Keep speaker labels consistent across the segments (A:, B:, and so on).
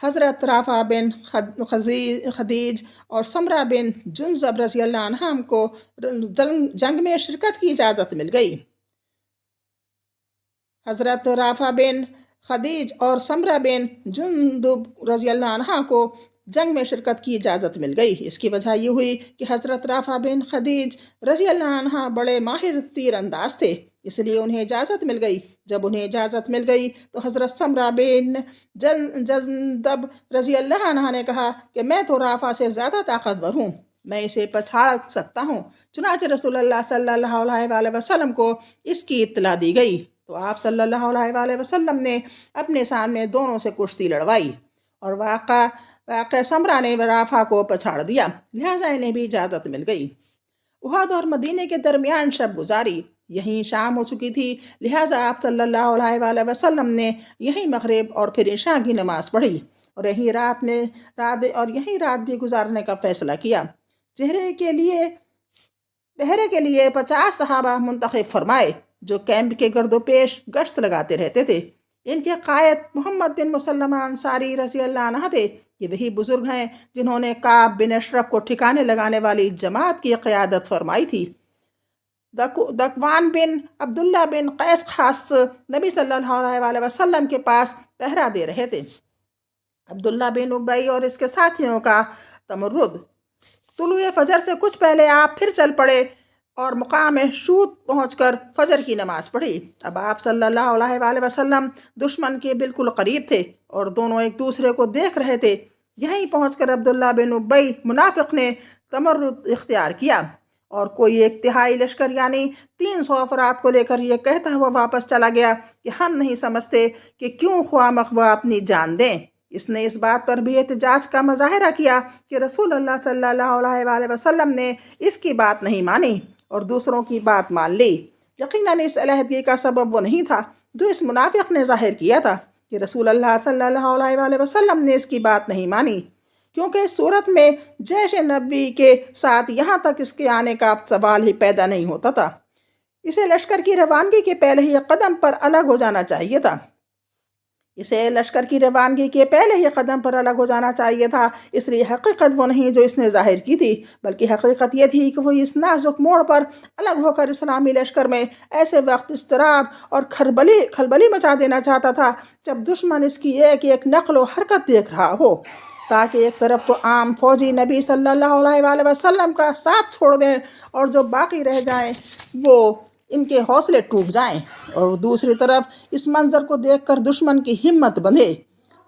A: حضرت رافع بن خدیج اور سمرہ بن جنزب رضی اللہ عنہم کو جنگ میں شرکت کی اجازت مل گئی۔ حضرت رافع بن خدیج اور سمرہ بن جندب رضی اللہ عنہ کو جنگ میں شرکت کی اجازت مل گئی۔ اس کی وجہ یہ ہوئی کہ حضرت رافع بن خدیج رضی اللہ عنہ بڑے ماہر تیر انداز تھے، اس لیے انہیں اجازت مل گئی۔ جب انہیں اجازت مل گئی تو حضرت سمرہ بن جندب رضی اللہ عنہ نے کہا کہ میں تو رافع سے زیادہ طاقتور ہوں، میں اسے پچھاڑ سکتا ہوں۔ چنانچہ رسول اللہ صلی اللہ علیہ وآلہ وسلم کو اس کی اطلاع دی گئی تو آپ صلی اللہ علیہ وآلہ وسلم نے اپنے سامنے دونوں سے کشتی لڑوائی اور واقع سمرہ نے رافع کو پچھاڑ دیا، لہٰذا انہیں بھی اجازت مل گئی۔ احد اور مدینے کے درمیان شب گزاری، یہیں شام ہو چکی تھی، لہٰذا آپ صلی اللہ علیہ وآلہ وسلم نے یہیں مغرب اور پھر عشاء کی نماز پڑھی اور یہیں رات بھی گزارنے کا فیصلہ کیا۔ پہرے کے لیے 50 صحابہ منتخب فرمائے جو کیمپ کے گرد و پیش گشت لگاتے رہتے تھے۔ ان کے قائد محمد بن مسلمہ انصاری رضی اللہ عنہ تھے۔ یہ وہی بزرگ ہیں جنہوں نے کعب بن اشرف کو ٹھکانے لگانے والی جماعت کی قیادت فرمائی تھی۔ دکوان بن عبداللہ بن قیس خاص نبی صلی اللہ علیہ وآلہ وسلم کے پاس پہرا دے رہے تھے۔ عبداللہ بن ابی اور اس کے ساتھیوں کا تمرد۔ طلوع فجر سے کچھ پہلے آپ پھر چل پڑے اور مقام شوط پہنچ کر فجر کی نماز پڑھی۔ اب آپ صلی اللہ علیہ وآلہ وسلم دشمن کے بالکل قریب تھے اور دونوں ایک دوسرے کو دیکھ رہے تھے۔ یہیں پہنچ کر عبداللہ بن ابی منافق نے تمرد اختیار کیا اور کوئی ایک تہائی لشکر یعنی 300 افراد کو لے کر یہ کہتا ہوا واپس چلا گیا کہ ہم نہیں سمجھتے کہ کیوں خواہ مخواہ اپنی جان دیں۔ اس نے اس بات پر بھی احتجاج کا مظاہرہ کیا کہ رسول اللہ صلی اللہ علیہ وآلہ وسلم نے اس کی بات نہیں مانی اور دوسروں کی بات مان لی۔ یقیناً اس علیحدگی کا سبب وہ نہیں تھا جو اس منافق نے ظاہر کیا تھا کہ رسول اللہ صلی اللہ علیہ وآلہ وسلم نے اس کی بات نہیں مانی، کیونکہ اس صورت میں جیش نبی کے ساتھ یہاں تک اس کے آنے کا سوال ہی پیدا نہیں ہوتا تھا۔ اسے لشکر کی روانگی کے پہلے ہی قدم پر الگ ہو جانا چاہیے تھا۔ اس لیے حقیقت وہ نہیں جو اس نے ظاہر کی تھی، بلکہ حقیقت یہ تھی کہ وہ اس نازک موڑ پر الگ ہو کر اسلامی لشکر میں ایسے وقت اضطراب اور کھلبلی مچا دینا چاہتا تھا جب دشمن اس کی ایک ایک نقل و حرکت دیکھ رہا ہو، تاکہ ایک طرف تو عام فوجی نبی صلی اللہ علیہ وآلہ وسلم کا ساتھ چھوڑ دیں اور جو باقی رہ جائیں وہ ان کے حوصلے ٹوٹ جائیں، اور دوسری طرف اس منظر کو دیکھ کر دشمن کی ہمت بندھے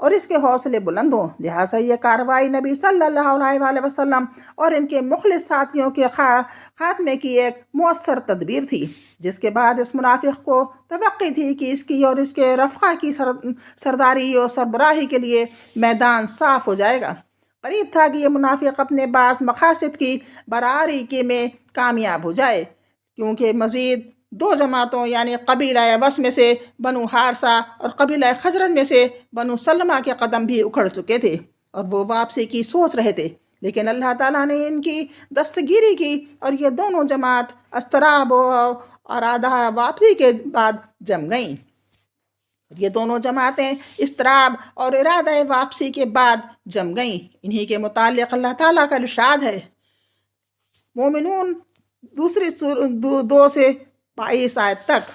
A: اور اس کے حوصلے بلند ہوں۔ لہٰذا یہ کارروائی نبی صلی اللہ علیہ وآلہ وسلم اور ان کے مخلص ساتھیوں کے خاتمے کی ایک مؤثر تدبیر تھی، جس کے بعد اس منافق کو توقع تھی کہ اس کی اور اس کے رفقا کی سرداری اور سربراہی کے لیے میدان صاف ہو جائے گا۔ قریب تھا کہ یہ منافق اپنے بعض مقاصد کی برآری کے میں کامیاب ہو جائے، کیونکہ مزید 2 جماعتوں یعنی قبیلہ اوس میں سے بنو حارثہ اور قبیلہ خزرج میں سے بنو سلمہ کے قدم بھی اکھڑ چکے تھے اور وہ واپسی کی سوچ رہے تھے، لیکن اللہ تعالیٰ نے ان کی دستگیری کی اور یہ دونوں جماعت اضطراب اور ارادہ واپسی کے بعد جم گئیں۔ یہ دونوں جماعتیں اضطراب اور ارادہ واپسی کے بعد جم گئیں۔ انہی کے متعلق اللہ تعالیٰ کا ارشاد ہے، مومنون 2 سے 22 آیت تک۔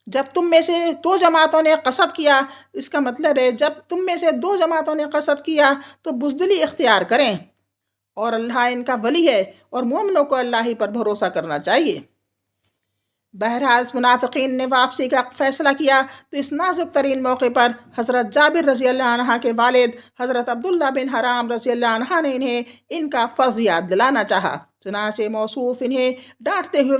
A: جب تم میں سے 2 جماعتوں نے قصد کیا، اس کا مطلب ہے جب تم میں سے 2 جماعتوں نے قصد کیا تو بزدلی اختیار کریں، اور اللہ ان کا ولی ہے اور مومنوں کو اللہ ہی پر بھروسہ کرنا چاہیے۔ بہرحال منافقین نے واپسی کا فیصلہ کیا تو اس نازک ترین موقع پر حضرت جابر رضی اللہ عنہ کے والد حضرت عبداللہ بن حرام رضی اللہ عنہ نے انہیں ان کا فرض یاد دلانا چاہا۔ چنانچہ موصوف انہیں ڈانٹتے ہوئے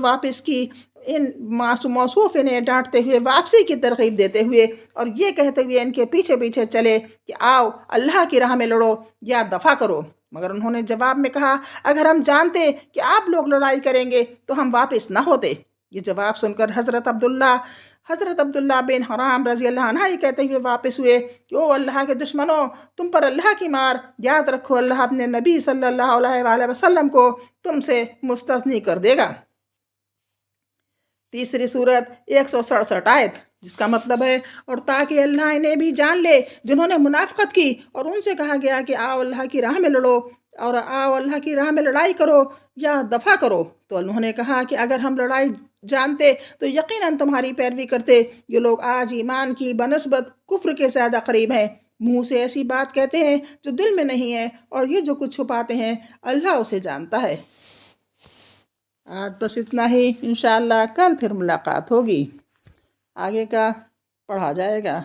A: واپسی کی ترغیب دیتے ہوئے اور یہ کہتے ہوئے ان کے پیچھے پیچھے چلے کہ آؤ اللہ کی راہ میں لڑو یا دفاع کرو، مگر انہوں نے جواب میں کہا اگر ہم جانتے کہ آپ لوگ لڑائی کریں گے تو ہم واپس نہ ہوتے۔ یہ جواب سن کر حضرت عبداللہ بن حرام رضی اللہ عنہ ہی کہتے ہوئے واپس ہوئے کہ او اللہ کے دشمنوں، تم پر اللہ کی مار، یاد رکھو اللہ اپنے نبی صلی اللہ علیہ وآلہ وسلم کو تم سے مستثنی کر دے گا۔ تیسری سورت 167 آیت۔ جس کا مطلب ہے اور تاکہ اللہ انہیں بھی جان لے جنہوں نے منافقت کی اور ان سے کہا گیا کہ آؤ اللہ کی راہ میں لڑو اور آؤ اللہ کی راہ میں لڑائی کرو یا دفاع کرو، تو انہوں نے کہا کہ اگر ہم لڑائی جانتے تو یقیناً تمہاری پیروی کرتے۔ یہ لوگ آج ایمان کی بنسبت کفر کے زیادہ قریب ہیں، منہ سے ایسی بات کہتے ہیں جو دل میں نہیں ہے، اور یہ جو کچھ چھپاتے ہیں اللہ اسے جانتا ہے۔ آج بس اتنا ہی، انشاءاللہ کل پھر ملاقات ہوگی، آگے کا پڑھا جائے گا۔